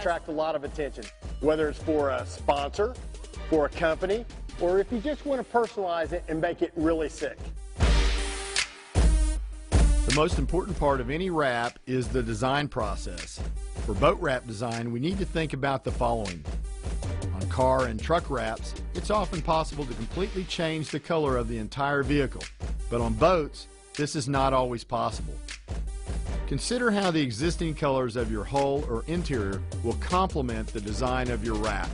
attract a lot of attention, whether it's for a sponsor, for a company, or if you just want to personalize it and make it really sick. The most important part of any wrap is the design process. For boat wrap design, we need to think about the following. On car and truck wraps, it's often possible to completely change the color of the entire vehicle, but on boats, this is not always possible. Consider how the existing colors of your hull or interior will complement the design of your wrap.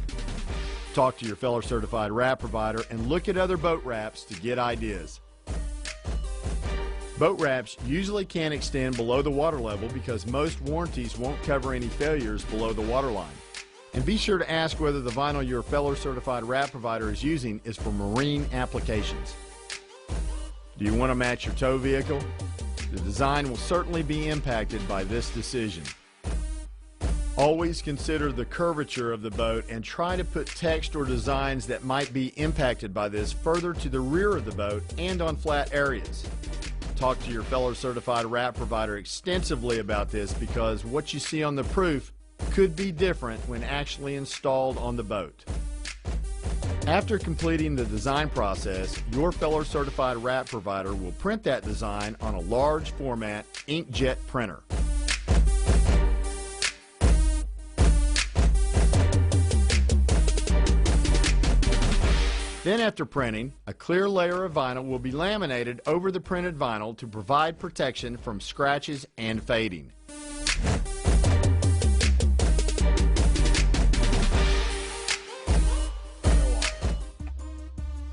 Talk to your fellow certified wrap provider and look at other boat wraps to get ideas. Boat wraps usually can't extend below the water level because most warranties won't cover any failures below the waterline. And be sure to ask whether the vinyl your fellow certified wrap provider is using is for marine applications. Do you want to match your tow vehicle? The design will certainly be impacted by this decision. Always consider the curvature of the boat and try to put text or designs that might be impacted by this further to the rear of the boat and on flat areas. Talk to your fellow certified wrap provider extensively about this because what you see on the proof could be different when actually installed on the boat. After completing the design process, your fellow certified wrap provider will print that design on a large format inkjet printer. Then after printing, a clear layer of vinyl will be laminated over the printed vinyl to provide protection from scratches and fading.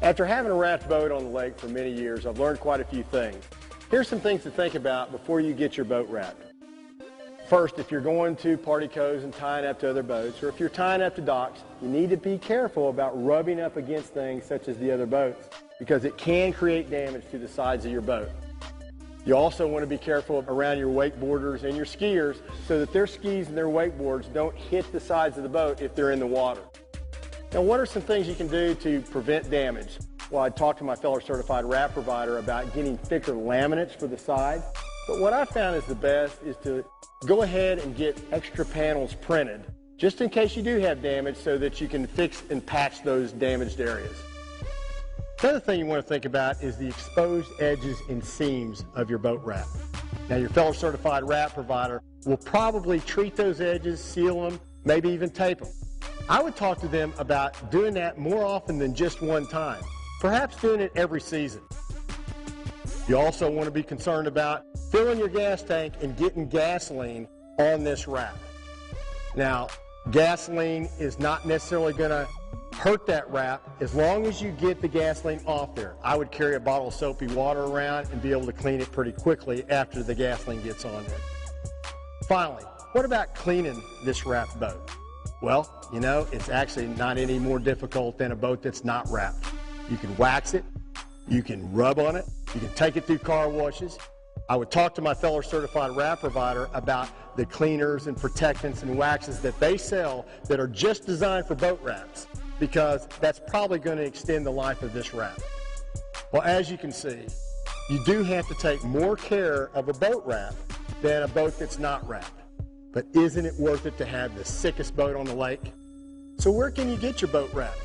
After having a wrapped boat on the lake for many years, I've learned quite a few things. Here's some things to think about before you get your boat wrapped. First, if you're going to party coves and tying up to other boats, or if you're tying up to docks, you need to be careful about rubbing up against things such as the other boats, because it can create damage to the sides of your boat. You also want to be careful around your wakeboarders and your skiers so that their skis and their wakeboards don't hit the sides of the boat if they're in the water. Now, what are some things you can do to prevent damage? Well, I talked to my fellow certified wrap provider about getting thicker laminates for the side, but what I found is the best is to go ahead and get extra panels printed, just in case you do have damage so that you can fix and patch those damaged areas. The other thing you want to think about is the exposed edges and seams of your boat wrap. Now, your fellow certified wrap provider will probably treat those edges, seal them, maybe even tape them. I would talk to them about doing that more often than just one time, perhaps doing it every season. You also want to be concerned about filling your gas tank and getting gasoline on this wrap. Now, gasoline is not necessarily going to hurt that wrap as long as you get the gasoline off there. I would carry a bottle of soapy water around and be able to clean it pretty quickly after the gasoline gets on there. Finally, what about cleaning this wrapped boat? Well, you know, it's actually not any more difficult than a boat that's not wrapped. You can wax it, you can rub on it, you can take it through car washes. I would talk to my fellow certified wrap provider about the cleaners and protectants and waxes that they sell that are just designed for boat wraps, because that's probably going to extend the life of this wrap. Well, as you can see, you do have to take more care of a boat wrap than a boat that's not wrapped. But isn't it worth it to have the sickest boat on the lake? So where can you get your boat wrapped?